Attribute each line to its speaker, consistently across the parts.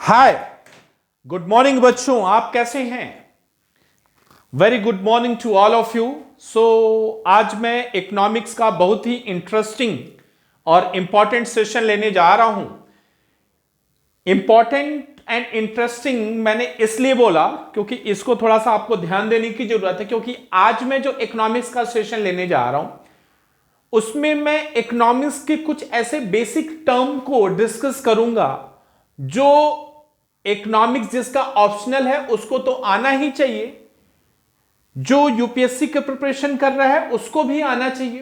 Speaker 1: हाय, good morning बच्चों, आप कैसे हैं? Very good morning to all of you. आज मैं इकोनॉमिक्स का बहुत ही इंटरेस्टिंग और इंपॉर्टेंट सेशन लेने जा रहा हूं। इंपॉर्टेंट एंड इंटरेस्टिंग मैंने इसलिए बोला क्योंकि इसको थोड़ा सा आपको ध्यान देने की जरूरत है, क्योंकि आज मैं जो इकोनॉमिक्स का सेशन लेने जा रहा हूं उसमें मैं इकोनॉमिक्स के कुछ ऐसे बेसिक टर्म को डिस्कस करूंगा जो इकोनॉमिक्स जिसका ऑप्शनल है उसको तो आना ही चाहिए, जो यूपीएससी के प्रिपरेशन कर रहा है उसको भी आना चाहिए,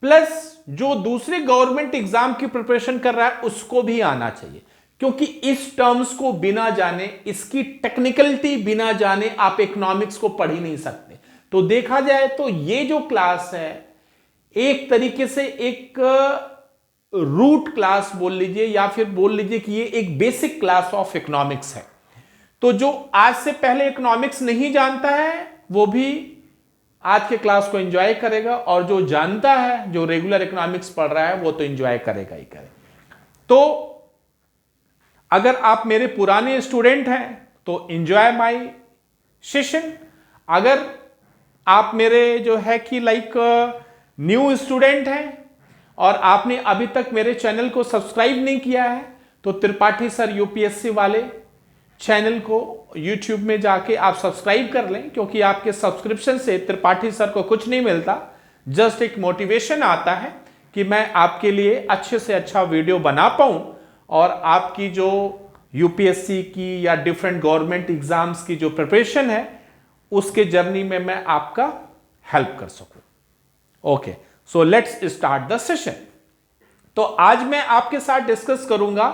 Speaker 1: प्लस जो दूसरे गवर्नमेंट एग्जाम की प्रिपरेशन कर रहा है उसको भी आना चाहिए। क्योंकि इस टर्म्स को बिना जाने, इसकी टेक्निकलिटी बिना जाने आप इकोनॉमिक्स को पढ़ ही नहीं सकते। तो देखा जाए तो ये जो क्लास है एक तरीके से एक रूट क्लास बोल लीजिए या फिर बोल लीजिए कि ये एक बेसिक क्लास ऑफ इकोनॉमिक्स है। तो जो आज से पहले इकोनॉमिक्स नहीं जानता है वो भी आज के क्लास को एंजॉय करेगा, और जो जानता है, जो रेगुलर इकोनॉमिक्स पढ़ रहा है, वो तो एंजॉय करेगा ही करेगा। तो अगर आप मेरे पुराने स्टूडेंट हैं तो एंजॉय माय सेशन। अगर आप मेरे जो है कि न्यू स्टूडेंट हैं और आपने अभी तक मेरे चैनल को सब्सक्राइब नहीं किया है तो त्रिपाठी सर यूपीएससी वाले चैनल को यूट्यूब में जाके आप सब्सक्राइब कर लें, क्योंकि आपके सब्सक्रिप्शन से त्रिपाठी सर को कुछ नहीं मिलता, जस्ट एक मोटिवेशन आता है कि मैं आपके लिए अच्छे से अच्छा वीडियो बना पाऊं और आपकी जो यूपीएससी की या डिफरेंट गवर्नमेंट एग्जाम्स की जो प्रिपरेशन है उसके जर्नी में मैं आपका हेल्प कर सकूं। Okay, so let's start the session. तो आज मैं आपके साथ डिस्कस करूंगा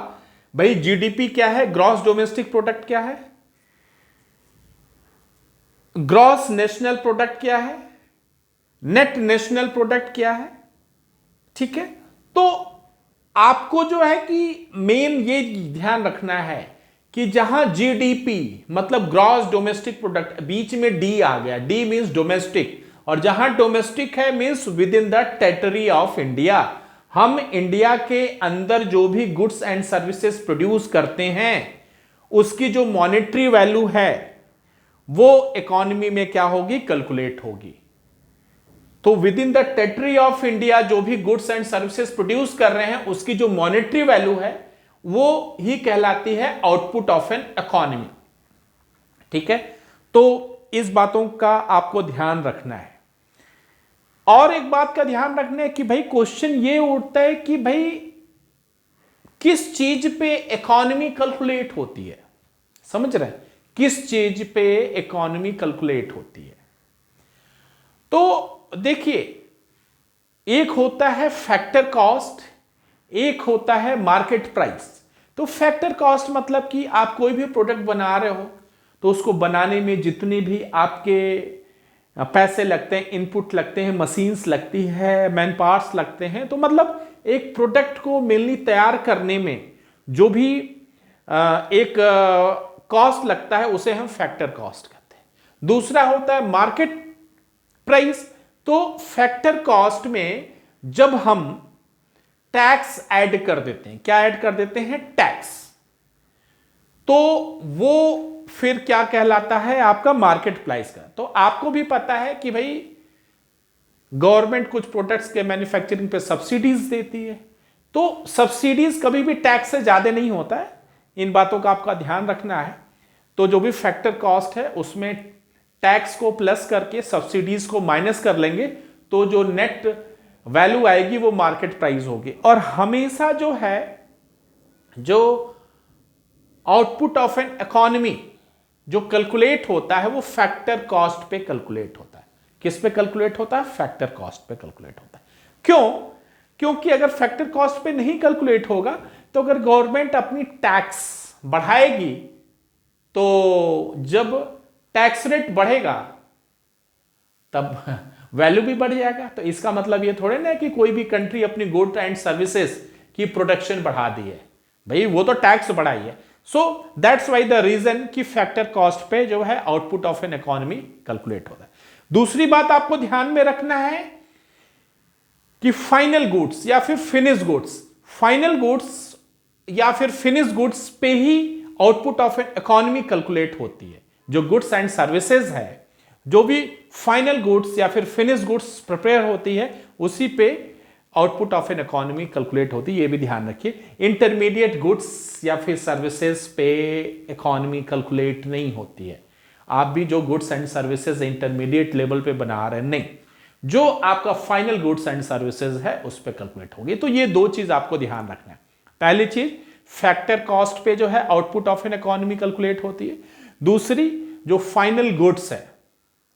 Speaker 1: भाई जीडीपी क्या है, ग्रॉस डोमेस्टिक प्रोडक्ट क्या है, ग्रॉस नेशनल प्रोडक्ट क्या है, नेट नेशनल प्रोडक्ट क्या है। ठीक है, तो आपको जो है कि मेन ये ध्यान रखना है कि जहां जीडीपी मतलब ग्रॉस डोमेस्टिक प्रोडक्ट, बीच में डी आ गया, डी मींस डोमेस्टिक, और जहां डोमेस्टिक है means with in the territory of India. हम इंडिया के अंदर जो भी गुड्स एंड सर्विसेज प्रोड्यूस करते हैं उसकी जो मॉनेटरी वैल्यू है वो इकोनॉमी में क्या होगी, कैलकुलेट होगी। तो with in the territory of India जो भी गुड्स एंड सर्विसेज प्रोड्यूस कर रहे हैं उसकी जो मॉनेटरी वैल्यू है वो ही कहलाती है आउटपुट ऑफ एन इकोनॉमी। ठीक है, तो इस बातों का आपको ध्यान रखना है। और एक बात का ध्यान रखना है कि भाई क्वेश्चन ये उठता है कि भाई किस चीज पे इकोनॉमी कैलकुलेट होती है, समझ रहे हैं, किस चीज पे इकोनॉमी कैलकुलेट होती है। तो देखिए, एक होता है फैक्टर कॉस्ट, एक होता है मार्केट प्राइस। तो फैक्टर कॉस्ट मतलब कि आप कोई भी प्रोडक्ट बना रहे हो तो उसको बनाने में जितने भी आपके पैसे लगते हैं, इनपुट लगते हैं, मशीन्स लगती है, मैन पावर्स लगते हैं, तो मतलब एक प्रोडक्ट को मेनली तैयार करने में जो भी एक कॉस्ट लगता है उसे हम फैक्टर कॉस्ट कहते हैं। दूसरा होता है मार्केट प्राइस। तो फैक्टर कॉस्ट में जब हम टैक्स ऐड कर देते हैं, क्या ऐड कर देते हैं, टैक्स, तो वो फिर क्या कहलाता है आपका मार्केट प्राइस का। तो आपको भी पता है कि भाई गवर्नमेंट कुछ प्रोडक्ट्स के मैन्युफैक्चरिंग पे सब्सिडीज देती है, तो सब्सिडीज कभी भी टैक्स से ज्यादा नहीं होता है, इन बातों का आपका ध्यान रखना है। तो जो भी फैक्टर कॉस्ट है उसमें टैक्स को प्लस करके सब्सिडीज को माइनस कर लेंगे तो जो नेट वैल्यू आएगी वो मार्केट प्राइस होगी। और हमेशा जो है जो आउटपुट ऑफ एन इकोनॉमी जो कैलकुलेट होता है वो फैक्टर कॉस्ट पे कैलकुलेट होता है। किस पे कैलकुलेट होता है, फैक्टर कॉस्ट पे कैलकुलेट होता है। क्यों? क्योंकि अगर फैक्टर कॉस्ट पे नहीं कैलकुलेट होगा तो अगर गवर्नमेंट अपनी टैक्स बढ़ाएगी तो जब टैक्स रेट बढ़ेगा तब वैल्यू भी बढ़ जाएगा। तो इसका मतलब ये थोड़े ना कि कोई भी कंट्री अपनी गुड्स एंड सर्विसेज की प्रोडक्शन बढ़ा दी है, भाई वो तो टैक्स बढ़ाई है। So that's why the reason कि फैक्टर कॉस्ट पे जो है output of an economy calculate होता है। दूसरी बात आपको ध्यान में रखना है कि फाइनल गुड्स या फिर फिनिश गुड्स, फाइनल गुड्स या फिर फिनिश गुड्स पे ही output of an economy calculate होती है। जो गुड्स एंड सर्विसेज है, जो भी फाइनल गुड्स या फिर फिनिश गुड्स प्रिपेयर होती है, उसी पे output of an economy calculate होती है। ये भी ध्यान रखिए, इंटरमीडिएट गुड्स या फिर सर्विसेज पे इकोनॉमी कैलकुलेट नहीं होती है। आप भी जो goods and services intermediate level पे बना रहे हैं, नहीं, जो आपका फाइनल गुड्स एंड सर्विसेज है उस पर कैलकुलेट होगी। तो ये दो चीज आपको ध्यान रखना है। पहली चीज, फैक्टर कॉस्ट पे जो है output of an economy calculate होती है। दूसरी, जो फाइनल गुड्स है,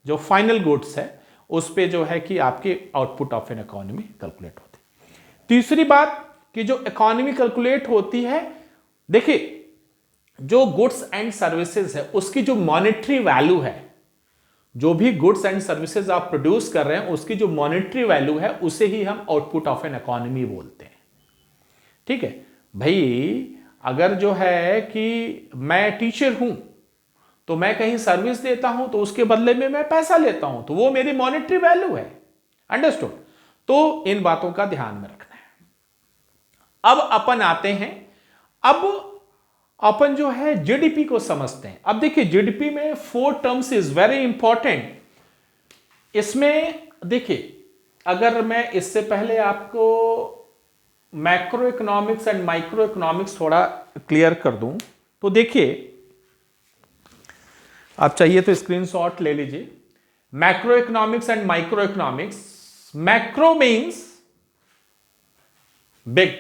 Speaker 1: जो फाइनल गुड्स है उस पे जो है कि आपकी output of an economy calculate होती है। तीसरी बात कि जो इकोनॉमी कैलकुलेट होती है, देखिए जो गुड्स एंड सर्विसेज है उसकी जो मॉनेटरी वैल्यू है, जो भी गुड्स एंड सर्विसेज आप प्रोड्यूस कर रहे हैं उसकी जो मॉनेटरी वैल्यू है उसे ही हम आउटपुट ऑफ एन इकोनॉमी बोलते हैं। ठीक है भाई, अगर जो है कि मैं टीचर हूं तो मैं कहीं सर्विस देता हूं तो उसके बदले में मैं पैसा लेता हूं, तो वो मेरी मॉनेटरी वैल्यू है। अंडरस्टूड? तो इन बातों का ध्यान में रखना है। अब अपन आते हैं, अब अपन जो है जीडीपी को समझते हैं। अब देखिए जीडीपी में 4 टर्म्स इज वेरी इंपॉर्टेंट। इसमें देखिए, अगर मैं इससे पहले आपको macro economics and micro economics थोड़ा क्लियर कर दूं, तो देखिए, आप चाहिए तो स्क्रीनशॉट ले लीजिए। Macro economics and micro economics, macro means big,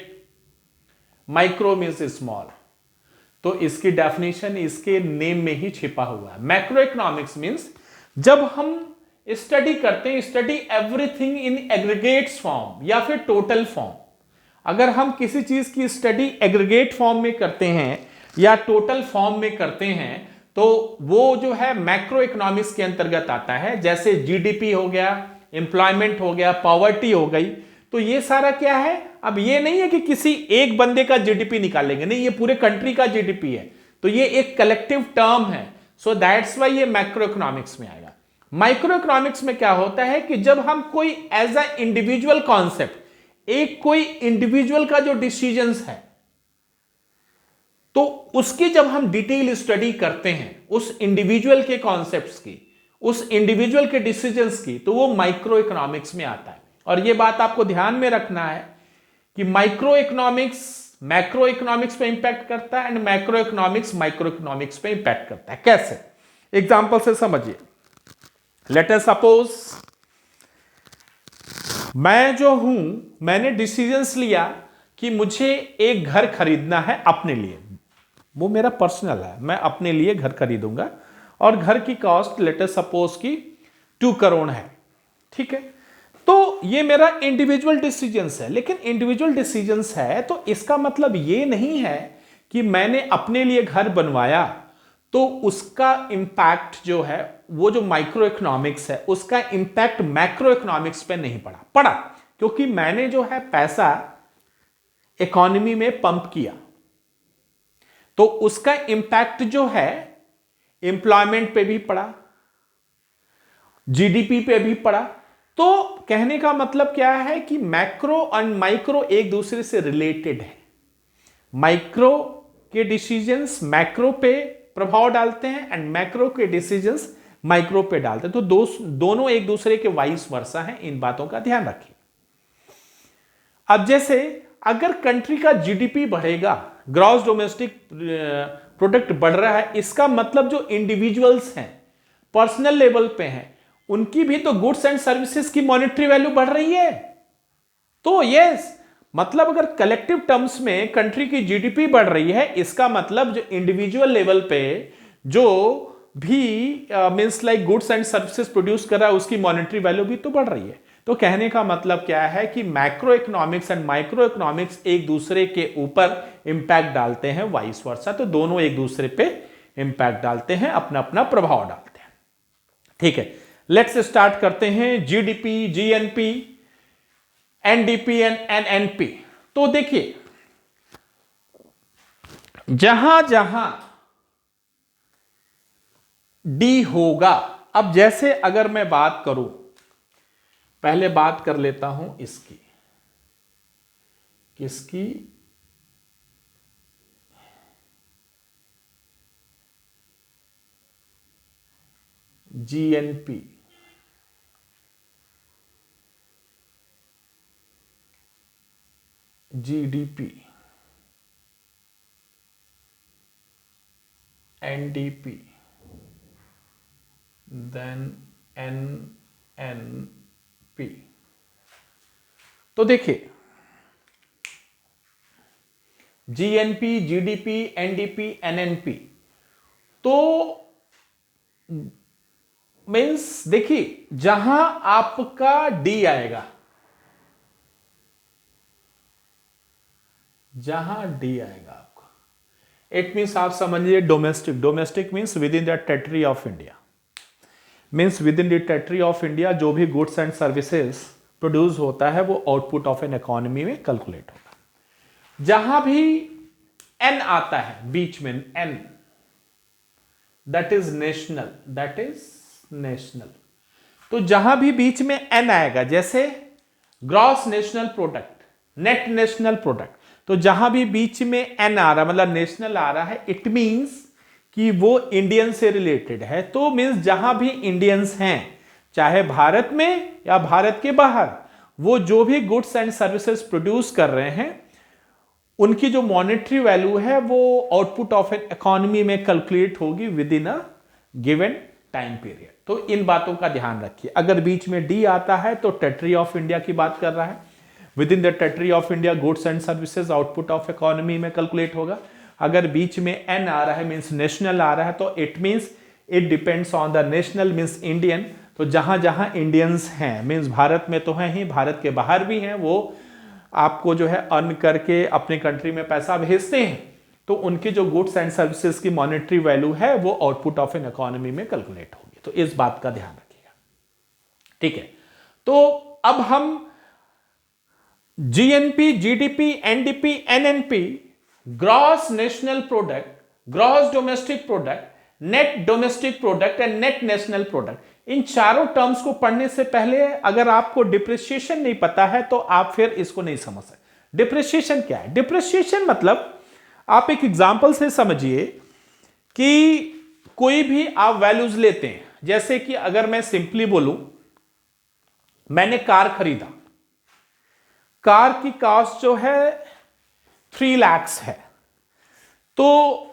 Speaker 1: micro means small. तो इसकी डेफिनेशन इसके नेम में ही छिपा हुआ है। मैक्रो इकोनॉमिक्स मीन्स जब हम स्टडी करते हैं, study everything in aggregates form या फिर टोटल फॉर्म। अगर हम किसी चीज की स्टडी एग्रीगेट फॉर्म में करते हैं या टोटल फॉर्म में करते हैं तो वो जो है मैक्रो इकोनॉमिक्स के अंतर्गत आता है। जैसे जीडीपी हो गया, एम्प्लॉयमेंट हो गया, पॉवर्टी हो गई, तो ये सारा क्या है? अब ये नहीं है कि किसी एक बंदे का जीडीपी निकालेंगे, नहीं, ये पूरे कंट्री का जीडीपी है। तो ये एक कलेक्टिव टर्म है, सो दैट्स वाई ये मैक्रो इकोनॉमिक्स में आएगा। माइक्रो इकोनॉमिक्स में क्या होता है कि जब हम कोई एज अ इंडिविजुअल कॉन्सेप्ट, एक कोई इंडिविजुअल का जो डिसीजंस है, तो उसकी जब हम डिटेल स्टडी करते हैं उस इंडिविजुअल के कॉन्सेप्ट्स की, उस इंडिविजुअल के डिसीजंस की, तो वो माइक्रो इकोनॉमिक्स में आता है। और ये बात आपको ध्यान में रखना है कि माइक्रो इकोनॉमिक्स मैक्रो इकोनॉमिक्स पे इंपैक्ट करता है and macro economics micro economics पे इंपैक्ट करता है। कैसे? एग्जांपल से समझिए। लेट अस सपोज मैं जो हूं, मैंने डिसीजंस लिया कि मुझे एक घर खरीदना है अपने लिए, वो मेरा पर्सनल है, मैं अपने लिए घर खरीदूंगा और घर की कॉस्ट लेट अस सपोज की 2 करोड़ है। ठीक है, तो ये मेरा इंडिविजुअल डिसीजंस है। लेकिन इंडिविजुअल डिसीजंस है तो इसका मतलब ये नहीं है कि मैंने अपने लिए घर बनवाया तो उसका इंपैक्ट जो है, वो जो माइक्रो इकोनॉमिक्स है उसका इंपैक्ट मैक्रो इकोनॉमिक्स पे नहीं पड़ा, क्योंकि मैंने जो है पैसा इकोनॉमी में पंप किया, तो उसका इंपैक्ट जो है एम्प्लॉयमेंट पे भी पड़ा, जीडीपी पे भी पड़ा। तो कहने का मतलब क्या है कि मैक्रो और माइक्रो एक दूसरे से रिलेटेड है। माइक्रो के डिसीजंस मैक्रो पे प्रभाव डालते हैं एंड मैक्रो के डिसीजंस माइक्रो पे डालते हैं। तो दोनों एक दूसरे के वाइस वर्सा हैं। इन बातों का ध्यान रखिए। अब जैसे अगर कंट्री का जीडीपी बढ़ेगा, ग्रॉस डोमेस्टिक प्रोडक्ट बढ़ रहा है, इसका मतलब जो इंडिविजुअल्स हैं, पर्सनल लेवल पे हैं, उनकी भी तो गुड्स एंड सर्विसेज की मॉनेटरी वैल्यू बढ़ रही है। तो यस, मतलब अगर कलेक्टिव टर्म्स में कंट्री की जीडीपी बढ़ रही है, इसका मतलब जो इंडिविजुअल लेवल पे जो भी means like goods and services produce कर रहा है उसकी मॉनेटरी वैल्यू भी तो बढ़ रही है। तो कहने का मतलब क्या है कि macro economics and micro economics एक दूसरे के ऊपर इंपैक्ट डालते हैं, वाइस वर्सा। तो दोनों एक दूसरे पे इंपैक्ट डालते हैं, अपना अपना प्रभाव डालते हैं। ठीक है, लेट्स स्टार्ट करते हैं। GDP, GNP, NDP and NNP. तो देखिए, जहां जहां डी होगा, अब जैसे अगर मैं बात करूं, पहले बात कर लेता हूं इसकी, किसकी? GNP, GDP, NDP, then NNP. तो देखिए जीएनपी, जीडीपी, एनडीपी, एनएनपी, तो मीन्स देखिए जहां आपका डी आएगा, जहां डी आएगा आपका, इट मीन्स आप समझिए domestic. Domestic means within the territory of India, means within the territory of India जो भी गुड्स एंड सर्विसेज प्रोड्यूस होता है वो आउटपुट ऑफ एन इकोनॉमी में कैलकुलेट होगा। जहां भी एन आता है बीच में, N, that is national, that is national. तो जहां भी बीच में एन आएगा, जैसे gross national product, net national product, तो जहां भी बीच में एन आ रहा मतलब नेशनल आ रहा है, इट मींस कि वो इंडियन से रिलेटेड है। तो मींस जहां भी इंडियंस हैं, चाहे भारत में या भारत के बाहर, वो जो भी गुड्स एंड सर्विसेज प्रोड्यूस कर रहे हैं उनकी जो मॉनेटरी वैल्यू है वो आउटपुट ऑफ एन इकोनॉमी में कैलकुलेट होगी with in a given time period. तो इन बातों का ध्यान रखिए। अगर बीच में डी आता है तो टेरिटरी ऑफ इंडिया की बात कर रहा है, with in the territory of India goods and services output of economy में कैलकुलेट होगा। अगर बीच में एन आ रहा है मींस नेशनल आ रहा है, तो it means it depends on the national means Indian. तो जहां जहां इंडियंस हैं मींस भारत में तो हैं ही, भारत के बाहर भी हैं, वो आपको जो है अर्न करके अपने कंट्री में पैसा भेजते हैं, तो उनकी जो गुड्स एंड सर्विसेज की मॉनेटरी वैल्यू है वो आउटपुट ऑफ एन इकोनॉमी में कैलकुलेट होगी। तो इस बात का ध्यान रखिएगा, ठीक है। तो अब हम GNP, GDP, NDP, NNP, gross national product, gross domestic product, net domestic product and net national product, इन चारों टर्म्स को पढ़ने से पहले अगर आपको डिप्रिसिएशन नहीं पता है तो आप फिर इसको नहीं समझ सकते। डिप्रिसिएशन क्या है? डिप्रिसिएशन मतलब आप एक एग्जांपल से समझिए कि कोई भी आप वैल्यूज लेते हैं, जैसे कि अगर मैं सिंपली बोलूं मैंने कार खरीदा, कार की कॉस्ट जो है 3 लाख है, तो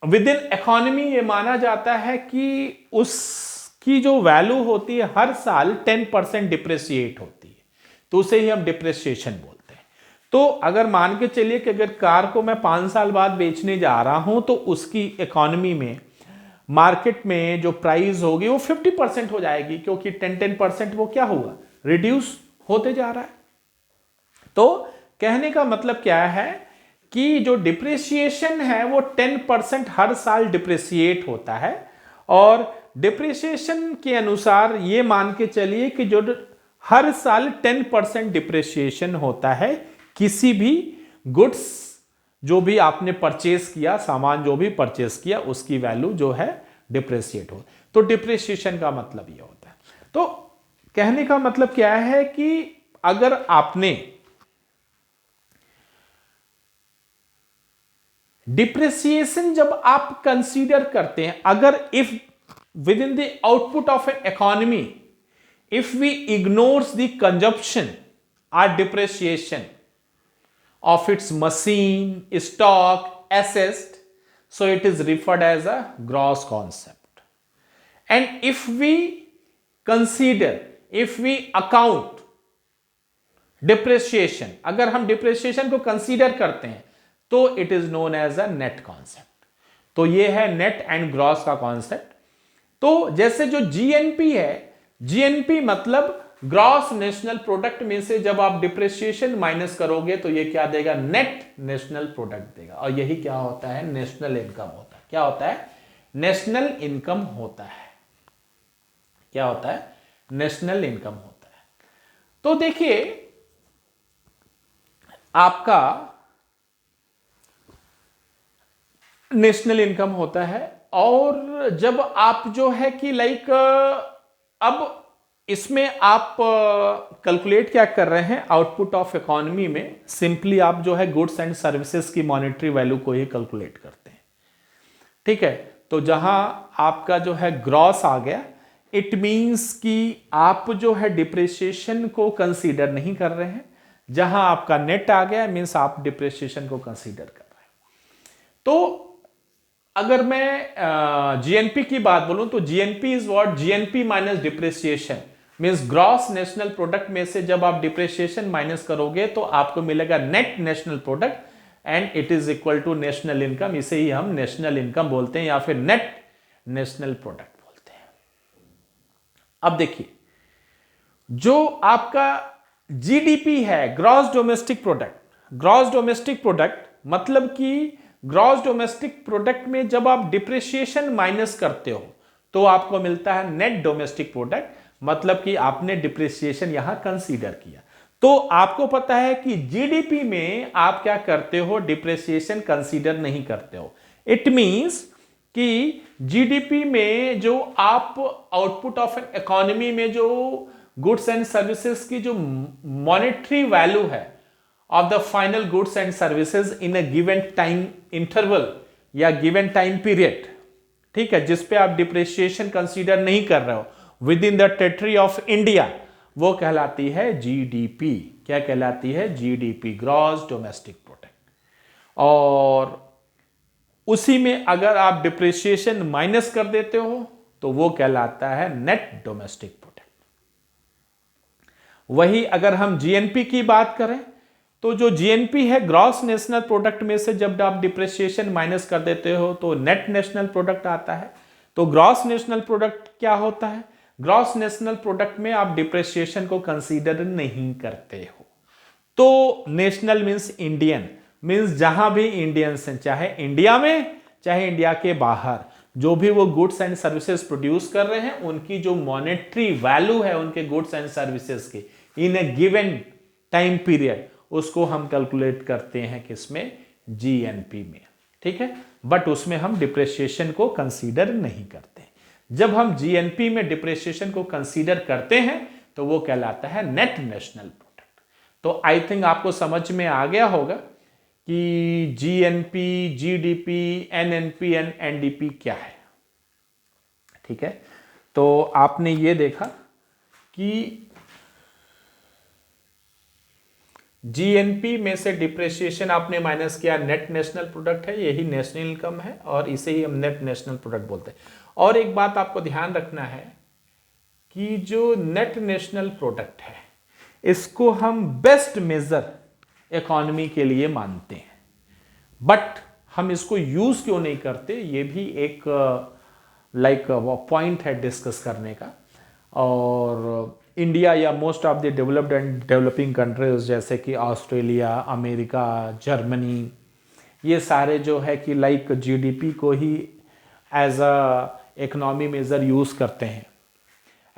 Speaker 1: विद इन इकोनॉमी ये माना जाता है कि उसकी जो वैल्यू होती है हर साल 10% डिप्रिसिएट होती है, तो उसे ही हम डिप्रिसिएशन बोलते हैं। तो अगर मान के चलिए कि अगर कार को मैं 5 साल बाद बेचने जा रहा हूं तो उसकी इकोनॉमी में, मार्केट में जो प्राइस होगी वो 50% हो जाएगी, क्योंकि 10% वो क्या हुआ, रिड्यूस होते जा रहा है। तो कहने का मतलब क्या है कि जो डिप्रिसिएशन है वो 10% हर साल डिप्रिसिएट होता है, और डिप्रिसिएशन के अनुसार ये मान के चलिए कि जो हर साल 10% डिप्रिसिएशन होता है किसी भी गुड्स जो भी आपने परचेस किया, सामान जो भी परचेस किया उसकी वैल्यू जो है डिप्रिसिएट हो। तो डिप्रिसिएशन का मतलब ये होता है। तो कहने का मतलब क्या है कि अगर आपने डिप्रिसिएशन जब आप कंसीडर करते हैं, अगर if within the output of an economy if we ignores the consumption और depreciation of its machine, stock, assets, so it is referred as a gross concept. And if we consider, if we account depreciation, अगर हम depreciation को consider करते हैं तो it is known as a net concept. तो ये है net and gross का concept. तो जैसे जो GNP है, GNP मतलब ग्रॉस नेशनल प्रोडक्ट में से जब आप डिप्रिसिएशन माइनस करोगे तो ये क्या देगा, नेट नेशनल प्रोडक्ट देगा, और यही क्या होता है, नेशनल इनकम होता है। क्या होता है, नेशनल इनकम होता है। क्या होता है, नेशनल इनकम होता है। तो देखिए आपका नेशनल इनकम होता है, और जब आप जो है कि लाइक अब इसमें आप कैलकुलेट क्या कर रहे हैं, आउटपुट ऑफ इकोनॉमी में सिंपली आप जो है गुड्स एंड सर्विसेज की मॉनेटरी वैल्यू को ही कैलकुलेट करते हैं, ठीक है। तो जहां आपका जो है ग्रॉस आ गया, इट मींस कि आप जो है डिप्रिसिएशन को कंसीडर नहीं कर रहे हैं। जहां आपका नेट आ गया मींस आप डिप्रिसिएशन को कंसीडर कर रहे हैं। तो अगर मैं जीएनपी की बात बोलूं तो GNP is what, GNP minus depreciation means gross national product में से जब आप डिप्रिसिएशन माइनस करोगे तो आपको मिलेगा net national product and it is equal to national income. इसे ही हम नेशनल इनकम बोलते हैं या फिर नेट नेशनल प्रोडक्ट बोलते हैं। अब देखिए, जो आपका जीडीपी है, gross domestic product, gross domestic product मतलब कि ग्रॉस डोमेस्टिक प्रोडक्ट में जब आप डिप्रिसिएशन माइनस करते हो तो आपको मिलता है नेट डोमेस्टिक प्रोडक्ट, मतलब कि आपने डिप्रिसिएशन यहां कंसीडर किया। तो आपको पता है कि जीडीपी में आप क्या करते हो, डिप्रिसिएशन कंसीडर नहीं करते हो। इट मींस कि जीडीपी में जो आप आउटपुट ऑफ एन इकोनॉमी में जो गुड्स एंड सर्विसेज की जो मॉनेटरी वैल्यू है of the final goods and services in a given time interval या गिवन टाइम पीरियड, ठीक है, जिस पे आप डिप्रिसिएशन कंसीडर नहीं कर रहे हो with in the territory of India, वो कहलाती है जीडीपी। क्या कहलाती है? GDP, gross domestic product. और उसी में अगर आप डिप्रिसिएशन माइनस कर देते हो तो वो कहलाता है नेट डोमेस्टिक प्रोडक्ट। वही अगर हम जीएनपी की बात करें तो जो जीएनपी है, ग्रॉस नेशनल प्रोडक्ट में से जब आप डिप्रिसिएशन माइनस कर देते हो तो नेट नेशनल प्रोडक्ट आता है। तो ग्रॉस नेशनल प्रोडक्ट क्या होता है? ग्रॉस नेशनल प्रोडक्ट में आप डिप्रिसिएशन को कंसीडर नहीं करते हो। तो नेशनल मींस इंडियन, मींस जहां भी इंडियंस हैं, चाहे इंडिया में चाहे इंडिया के बाहर, जो भी वो गुड्स एंड सर्विसेज प्रोड्यूस कर रहे हैं, उनकी जो मॉनेटरी वैल्यू है उनके गुड्स एंड सर्विसेज की इन ए गिवन टाइम पीरियड, उसको हम कैलकुलेट करते हैं किसमें? जीएनपी में, ठीक है। बट उसमें हम डिप्रिसिएशन को कंसीडर नहीं करते। जब हम जीएनपी में डिप्रिसिएशन को कंसीडर करते हैं तो वो कहलाता है नेट नेशनल प्रोडक्ट। तो आई थिंक आपको समझ में आ गया होगा कि GNP, GDP, NNP and NDP क्या है, ठीक है। तो आपने ये देखा कि जीएनपी में से डिप्रिसिएशन आपने माइनस किया, नेट नेशनल प्रोडक्ट है, यही नेशनल इनकम है और इसे ही हम नेट नेशनल प्रोडक्ट बोलते हैं। और एक बात आपको ध्यान रखना है कि जो नेट नेशनल प्रोडक्ट है इसको हम बेस्ट मेजर इकोनॉमी के लिए मानते हैं, बट हम इसको यूज क्यों नहीं करते, ये भी एक पॉइंट है डिस्कस करने का। और इंडिया या most of the developed and developing countries जैसे कि ऑस्ट्रेलिया, अमेरिका, जर्मनी, ये सारे जो है कि जीडीपी को ही as a economy measure use करते हैं।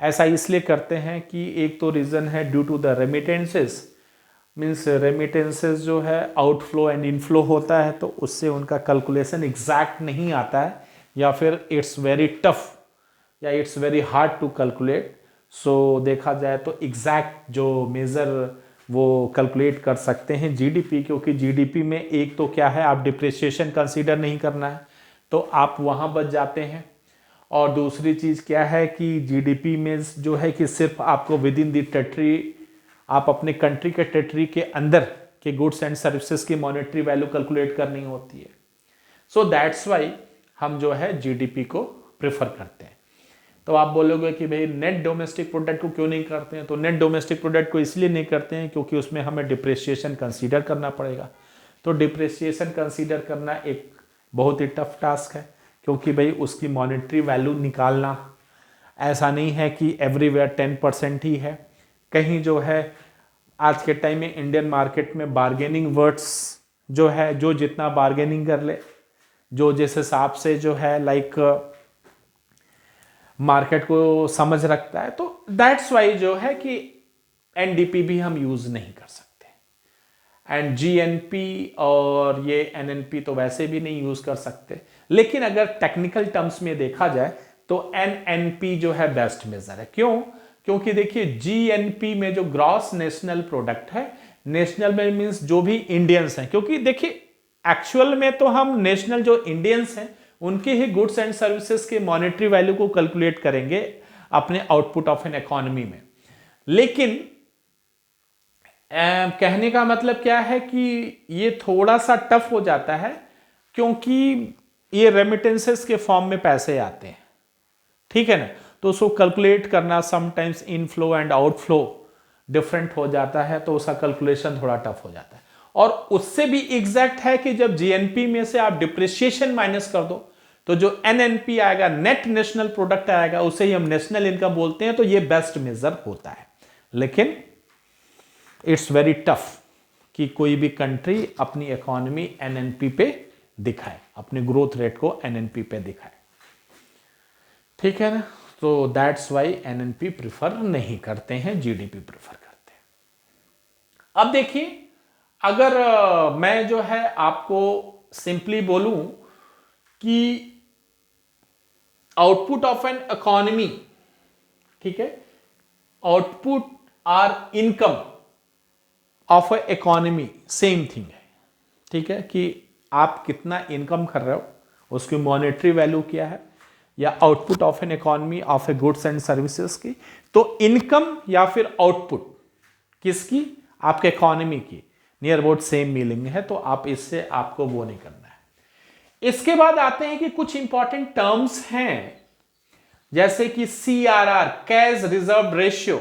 Speaker 1: ऐसा इसलिए करते हैं कि एक तो रीज़न है due to the remittances, means remittances जो है आउटफ्लो एंड इनफ्लो होता है, तो उससे उनका कैलकुलेशन एग्जैक्ट नहीं आता है, या फिर इट्स वेरी टफ या it's very hard to calculate. So देखा जाए तो एग्जैक्ट जो मेज़र वो कैलकुलेट कर सकते हैं जीडीपी, क्योंकि जीडीपी में एक तो क्या है, आप डिप्रिसिएशन कंसीडर नहीं करना है तो आप वहाँ बच जाते हैं। और दूसरी चीज़ क्या है कि जीडीपी में जो है कि सिर्फ आपको विद इन द टेरिटरी, आप अपने कंट्री के टेरिटरी के अंदर के गुड्स एंड सर्विसेज की मॉनेटरी वैल्यू कैलकुलेट करनी होती है। सो दैट्स वाई हम जो है जीडीपी को प्रेफर करते हैं। तो आप बोलोगे कि भाई नेट डोमेस्टिक प्रोडक्ट को क्यों नहीं करते हैं? तो नेट डोमेस्टिक प्रोडक्ट को इसलिए नहीं करते हैं क्योंकि उसमें हमें डिप्रिसिएशन कंसीडर करना पड़ेगा। तो डिप्रिसिएशन कंसीडर करना एक बहुत ही टफ टास्क है, क्योंकि भाई उसकी मॉनेटरी वैल्यू निकालना ऐसा नहीं है कि एवरीवेयर 10% ही है। कहीं जो है आज के टाइम में इंडियन मार्केट में बार्गेनिंग वर्ड्स जो है, जो जितना बार्गेनिंग कर ले, जो जिस हिसाब से जो है मार्केट को समझ रखता है, तो दैट्स वाई जो है कि एनडीपी भी हम यूज नहीं कर सकते, एंड जीएनपी और ये एनएनपी तो वैसे भी नहीं यूज कर सकते। लेकिन अगर टेक्निकल टर्म्स में देखा जाए तो एनएनपी जो है बेस्ट मेजर है। क्यों? क्योंकि देखिए जीएनपी में जो ग्रॉस नेशनल प्रोडक्ट है, नेशनल में मीन्स जो भी इंडियंस हैं, क्योंकि देखिए एक्चुअल में तो हम नेशनल जो इंडियंस हैं उनके ही गुड्स एंड सर्विसेज के मॉनेटरी वैल्यू को कैलकुलेट करेंगे अपने आउटपुट ऑफ एन इकोनॉमी में। लेकिन कहने का मतलब क्या है कि ये थोड़ा सा टफ हो जाता है, क्योंकि ये रेमिटेंसेस के फॉर्म में पैसे आते हैं, ठीक है ना, तो उसको कैलकुलेट करना sometimes inflow and outflow different हो जाता है, तो उसका कैलकुलेशन थोड़ा टफ हो जाता है। और उससे भी एग्जैक्ट है कि जब जीएनपी में से आप डिप्रिसिएशन माइनस कर दो तो जो एनएनपी आएगा, नेट नेशनल प्रोडक्ट आएगा, उसे ही हम नेशनल इनकम बोलते हैं, तो ये बेस्ट मेजर होता है। लेकिन इट्स वेरी टफ कि कोई भी कंट्री अपनी इकोनॉमी एनएनपी पे दिखाए, अपने ग्रोथ रेट को एनएनपी पे दिखाए, ठीक है ना। तो दैट्स वाई एनएनपी प्रिफर नहीं करते हैं, जीडीपी प्रिफर करते हैं। अब देखिए, अगर मैं जो है आपको सिंपली बोलूं कि आउटपुट ऑफ एन इकोनॉमी, ठीक है, आउटपुट और income of A economy same thing है, ठीक है, कि आप कितना इनकम कर रहे हो, उसकी मॉनेटरी वैल्यू क्या है, या output of an economy of A goods and services की। तो इनकम या फिर आउटपुट किसकी, आपके इकोनॉमी की, नियर अबाउट सेम मीनिंग है, तो आप इससे आपको वो नहीं करना है। इसके बाद आते हैं कि कुछ इंपॉर्टेंट टर्म्स हैं, जैसे कि CRR, cash reserve ratio,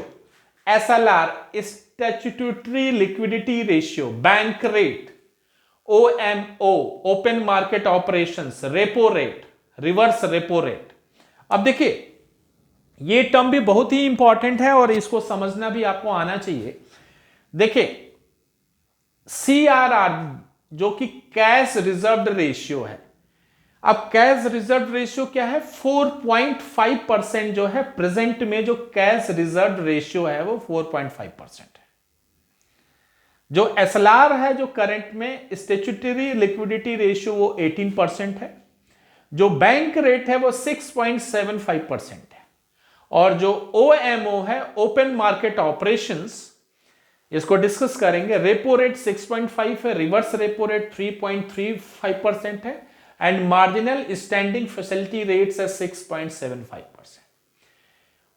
Speaker 1: SLR, statutory liquidity ratio, bank rate, OMO, open market operations, repo rate, reverse repo rate. अब देखिए, ये टर्म भी बहुत ही इंपॉर्टेंट है और इसको समझना भी आपको आना चाहिए। देखिए, सीआरआर जो कि कैश रिजर्व रेशियो है, अब कैश रिजर्व रेशियो क्या है, 4.5% जो है प्रेजेंट में, जो कैश रिजर्व रेशियो है वो 4.5% है। जो एसएलआर है, जो करंट में स्टैट्यूटरी लिक्विडिटी रेशियो, वो 18% है। जो बैंक रेट है वो 6.75% है। और जो ओएमओ है, ओपन मार्केट ऑपरेशंस, इसको डिस्कस करेंगे। रेपो रेट 6.5 है, रिवर्स रेपो रेट 3.35% है, and marginal standing facility rates है 6.75%।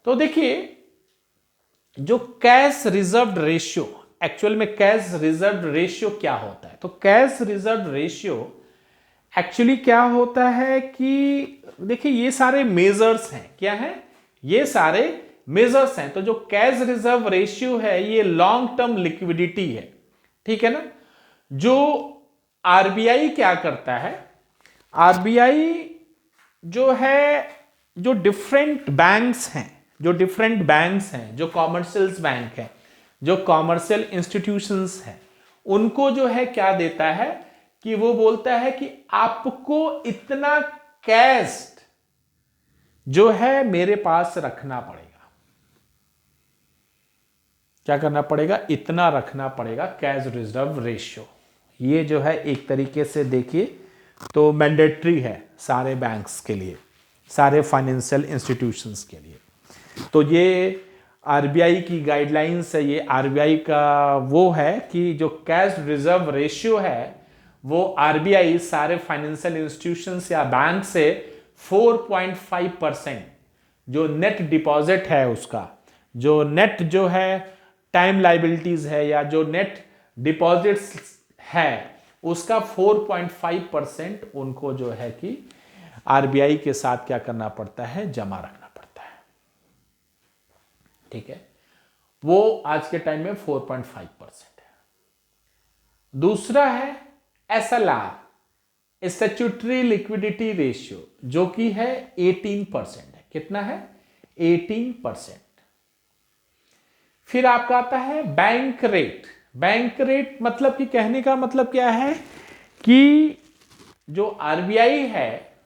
Speaker 1: तो देखिए, जो कैश रिजर्व रेशियो, एक्चुअल में कैश रिजर्व रेशियो क्या होता है, तो कैश रिजर्व रेशियो एक्चुअली क्या होता है कि देखिए, ये सारे मेजर्स हैं, क्या है, ये सारे मेजर्स हैं। तो जो कैश रिजर्व रेशियो है, ये लॉन्ग टर्म लिक्विडिटी है, ठीक है ना। जो आरबीआई क्या करता है, आरबीआई जो है, जो डिफरेंट बैंक्स हैं, जो कॉमर्शियल बैंक हैं, जो कॉमर्शियल इंस्टीट्यूशंस हैं, उनको जो है क्या देता है कि वो बोलता है कि आपको इतना कैश जो है मेरे पास रखना पड़ेगा। क्या करना पड़ेगा, इतना रखना पड़ेगा, कैश रिजर्व रेशियो। ये जो है एक तरीके से देखिए तो मैंडेटरी है सारे बैंक्स के लिए, सारे फाइनेंशियल इंस्टीट्यूशंस के लिए। तो ये आरबीआई की गाइडलाइंस है, ये आरबीआई का वो है कि जो कैश रिजर्व रेशियो है वो आरबीआई सारे फाइनेंशियल इंस्टीट्यूशंस या बैंक से 4.5% जो नेट डिपॉजिट है उसका, जो नेट जो है टाइम लाइबिलिटीज है या जो नेट डिपॉजिट्स है उसका 4.5% उनको जो है कि आरबीआई के साथ क्या करना पड़ता है, जमा रखना पड़ता है, ठीक है। वो आज के टाइम में 4.5% है। दूसरा है एसएलआर, स्टैट्यूटरी लिक्विडिटी रेशियो, जो कि है 18% है। कितना है, 18%। फिर आपका आता है बैंक रेट। बैंक रेट मतलब कि कहने का मतलब क्या है कि जो आरबीआई है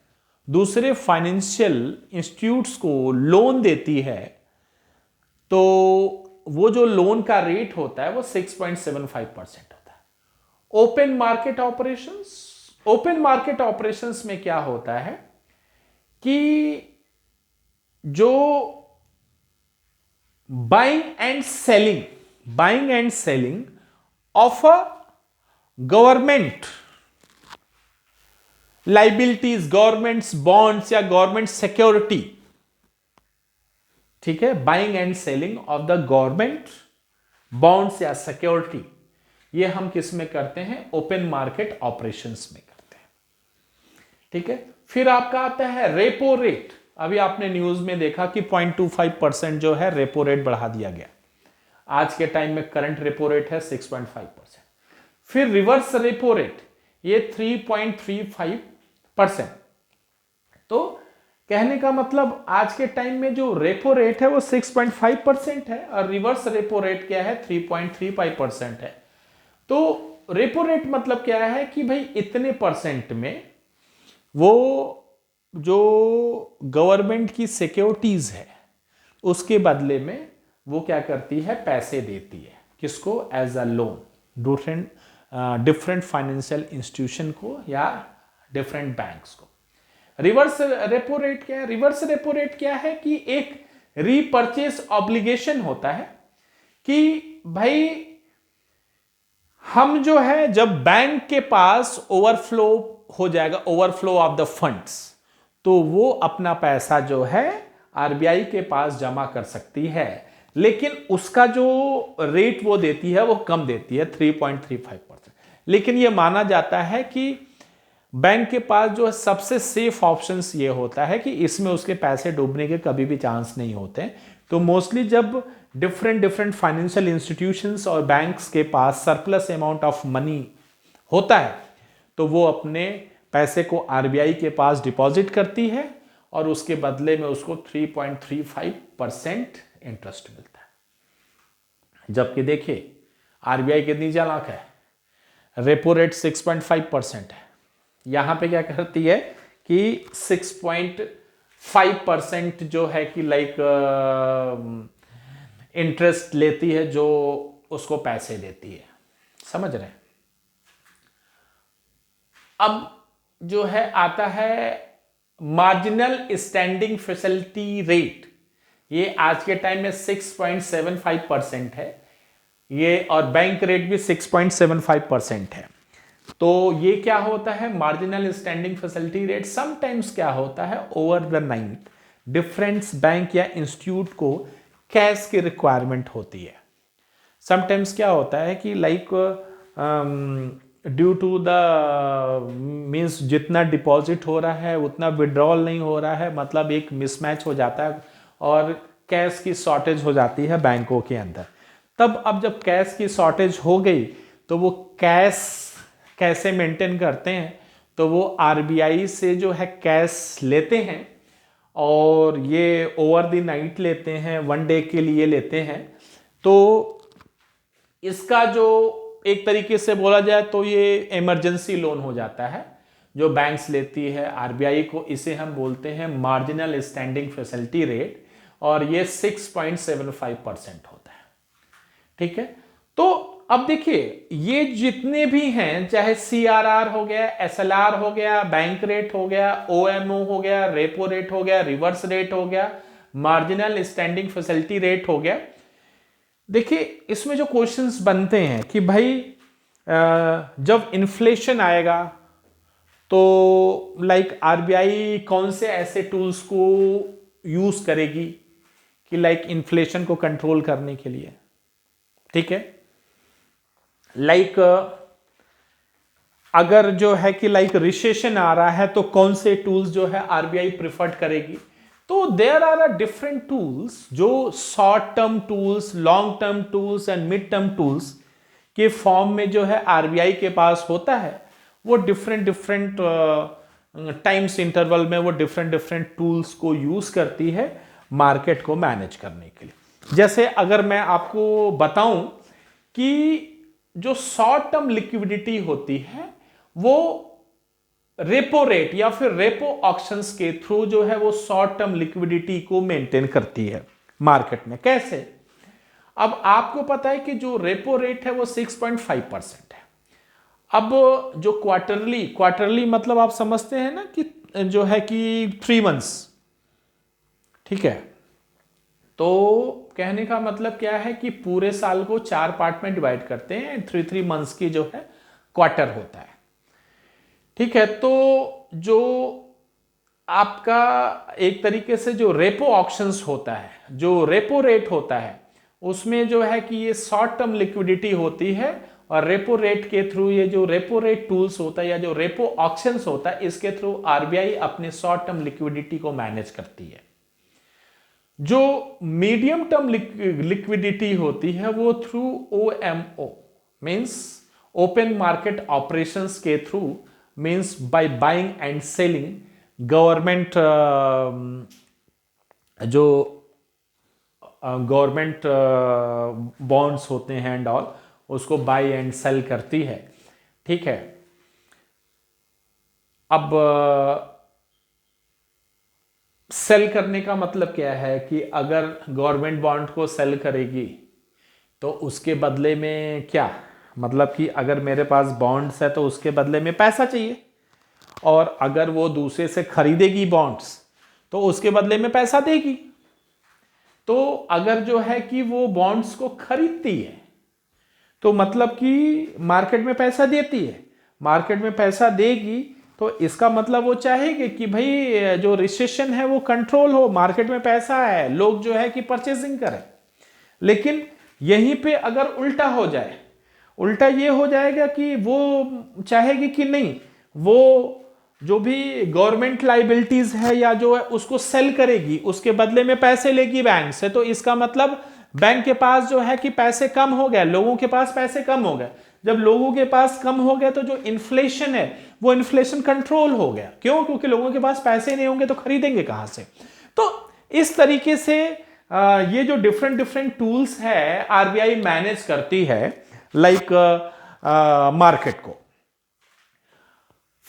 Speaker 1: दूसरे फाइनेंशियल इंस्टीट्यूट्स को लोन देती है, तो वो जो लोन का रेट होता है वो 6.75% होता है। Open market operations, open market operations में क्या होता है कि जो buying and selling of a government liabilities, governments bonds या गवर्नमेंट सिक्योरिटी, ठीक है, buying and selling of the government bonds या सिक्योरिटी, ये हम किस में करते हैं, ओपन मार्केट ऑपरेशंस में करते हैं, ठीक है। फिर आपका आता है रेपो रेट। अभी आपने न्यूज में देखा कि 0.25% जो है रेपो रेट बढ़ा दिया गया। आज के टाइम में करंट रेपो रेट है 6.5%। फिर रिवर्स रेपो रेट, ये 3.35%। तो कहने का मतलब आज के टाइम में जो रेपो रेट है वो 6.5% है और रिवर्स रेपो रेट क्या है, 3.35% है। तो रेपो रेट मतलब क्या है कि भाई इतने परसेंट में वो जो गवर्नमेंट की सिक्योरिटीज है उसके बदले में वो क्या करती है, पैसे देती है, किसको, as a loan, different financial institution को या डिफरेंट बैंक्स को। रिवर्स रेपो रेट क्या है, रिवर्स रेपो रेट क्या है कि एक रीपर्चेस ऑब्लिगेशन होता है कि भाई हम जो है जब बैंक के पास ओवरफ्लो हो जाएगा, ओवरफ्लो ऑफ द फंड्स, तो वो अपना पैसा जो है आरबीआई के पास जमा कर सकती है, लेकिन उसका जो रेट वो देती है वो कम देती है, 3.35%। लेकिन ये माना जाता है कि बैंक के पास जो है सबसे सेफ ऑप्शंस ये होता है कि इसमें उसके पैसे डूबने के कभी भी चांस नहीं होते। तो मोस्टली जब डिफरेंट फाइनेंशियल इंस्टीट्यूशंस और बैंक्स के पास सरप्लस अमाउंट ऑफ मनी होता है तो वो अपने पैसे को आरबीआई के पास डिपॉजिट करती है और उसके बदले में उसको 3.35% इंटरेस्ट मिलता है। जबकि देखिए आरबीआई कितनी चालाक है, रेपो रेट 6.5% है, यहां पे क्या करती है कि 6.5% जो है कि लाइक इंटरेस्ट लेती है, जो उसको पैसे देती है, समझ रहे हैं। अब जो है आता है मार्जिनल स्टैंडिंग फैसिलिटी रेट, ये आज के टाइम में 6.75% है ये, और बैंक रेट भी 6.75% है। तो ये क्या होता है, marginal standing facility rate sometimes क्या होता है, over the night different bank या इंस्टीट्यूट को कैश की रिक्वायरमेंट होती है। समटाइम्स क्या होता है कि like due to the means जितना डिपॉजिट हो रहा है उतना विड्रॉल नहीं हो रहा है, मतलब एक मिसमैच हो जाता है और कैश की शॉर्टेज हो जाती है बैंकों के अंदर। तब अब जब कैश की शॉर्टेज हो गई तो वो कैश कैसे मेंटेन करते हैं, तो वो आरबीआई से जो है कैश लेते हैं और ये ओवर द नाइट लेते हैं, 1 डे के लिए लेते हैं। तो इसका जो एक तरीके से बोला जाए तो ये इमरजेंसी लोन हो जाता है जो बैंक्स लेती है आरबीआई को, इसे हम बोलते हैं मार्जिनल स्टैंडिंग फैसिलिटी रेट, और ये 6.75% होता है, ठीक है। तो अब देखिए ये जितने भी हैं, चाहे सीआरआर हो गया, एसएलआर हो गया, बैंक रेट हो गया, ओएमओ हो गया, रेपो रेट हो गया, रिवर्स रेट हो गया, मार्जिनल स्टैंडिंग फैसिलिटी रेट हो गया, देखिए इसमें जो क्वेश्चंस बनते हैं कि भाई जब इन्फ्लेशन आएगा तो लाइक आरबीआई कौन से ऐसे टूल्स को यूज करेगी कि लाइक इन्फ्लेशन को कंट्रोल करने के लिए, ठीक है। लाइक अगर जो है कि लाइक रिसेशन आ रहा है तो कौन से टूल्स जो है आरबीआई प्रिफर्ड करेगी। तो there are a different tools जो short term tools, long term tools and mid term tools के फॉर्म में जो है आरबीआई के पास होता है। वो डिफरेंट टाइम्स इंटरवल में वो डिफरेंट टूल्स को यूज करती है मार्केट को मैनेज करने के लिए। जैसे अगर मैं आपको बताऊं कि जो शॉर्ट टर्म लिक्विडिटी होती है वो रेपो रेट या फिर रेपो ऑक्शंस के थ्रू जो है वो शॉर्ट टर्म लिक्विडिटी को मेंटेन करती है मार्केट में। कैसे? अब आपको पता है कि जो रेपो रेट है वो 6.5% है। अब जो क्वार्टरली मतलब आप समझते हैं ना कि जो है कि 3 मंथ्स, ठीक है। तो कहने का मतलब क्या है कि पूरे साल को 4 पार्ट में डिवाइड करते हैं, 3 मंथ्स की जो है क्वार्टर होता है, ठीक है। तो जो आपका एक तरीके से जो रेपो ऑक्शंस होता है, जो रेपो रेट होता है, उसमें जो है कि ये शॉर्ट टर्म लिक्विडिटी होती है, और रेपो रेट के थ्रू ये जो रेपो रेट टूल्स होता है या जो रेपो ऑक्शंस होता है, इसके थ्रू आरबीआई अपने शॉर्ट टर्म लिक्विडिटी को मैनेज करती है। जो मीडियम टर्म लिक्विडिटी होती है वो through OMO means open market operations के through, means by buying and selling government, जो गवर्नमेंट बॉन्ड्स होते हैं एंड ऑल, उसको बाय एंड सेल करती है। ठीक है, अब सेल करने का मतलब क्या है कि अगर गवर्नमेंट बॉन्ड को सेल करेगी तो उसके बदले में क्या, मतलब कि अगर मेरे पास बॉन्ड्स है तो उसके बदले में पैसा चाहिए, और अगर वो दूसरे से खरीदेगी बॉन्ड्स तो उसके बदले में पैसा देगी। तो अगर जो है कि वो बॉन्ड्स को खरीदती है तो मतलब कि मार्केट में पैसा देती है, मार्केट में पैसा देगी तो इसका मतलब वो चाहेगी कि भाई जो रिसेशन है वो कंट्रोल हो, मार्केट में पैसा है, लोग जो है कि परचेजिंग करें। लेकिन यहीं पे अगर उल्टा हो जाए, उल्टा ये हो जाएगा कि वो चाहेगी कि नहीं, वो जो भी गवर्नमेंट लाइबिलिटीज है या जो है उसको सेल करेगी, उसके बदले में पैसे लेगी बैंक से, तो इसका मतलब बैंक के पास जो है कि पैसे कम हो गए, लोगों के पास पैसे कम हो गए। जब लोगों के पास कम हो गए तो जो इन्फ्लेशन है वो इन्फ्लेशन कंट्रोल हो गया। क्यों? क्योंकि लोगों के पास पैसे नहीं होंगे तो खरीदेंगे कहां से। तो इस तरीके से ये जो डिफरेंट डिफरेंट टूल्स है आरबीआई मैनेज करती है लाइक मार्केट को।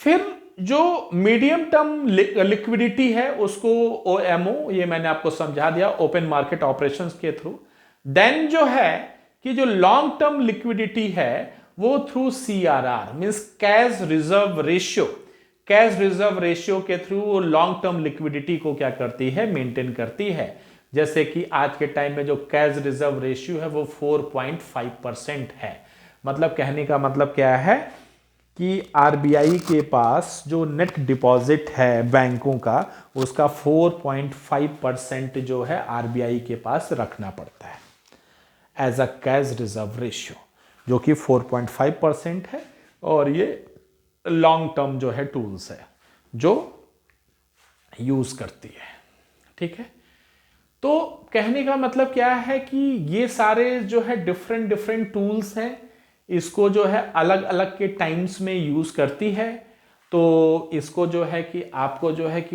Speaker 1: फिर जो मीडियम टर्म लिक्विडिटी है उसको ओएमओ, ये मैंने आपको समझा दिया, ओपन मार्केट ऑपरेशंस के थ्रू। देन जो है कि जो लॉन्ग टर्म लिक्विडिटी है वो through CRR means cash reserve ratio, cash reserve ratio के थ्रू वो लॉन्ग टर्म लिक्विडिटी को क्या करती है, मेंटेन करती है। जैसे कि आज के टाइम में जो कैश रिजर्व रेशियो है वो 4.5% है। मतलब कहने का मतलब क्या है कि आरबीआई के पास जो नेट डिपॉजिट है बैंकों का, उसका 4.5% जो है आरबीआई के पास रखना पड़ता है as a cash reserve ratio, जो कि 4.5% है। और ये लॉन्ग टर्म जो है टूल्स है जो यूज करती है। ठीक है, तो कहने का मतलब क्या है कि ये सारे जो है डिफरेंट डिफरेंट टूल्स हैं, इसको जो है अलग अलग के टाइम्स में यूज करती है। तो इसको जो है कि आपको जो है कि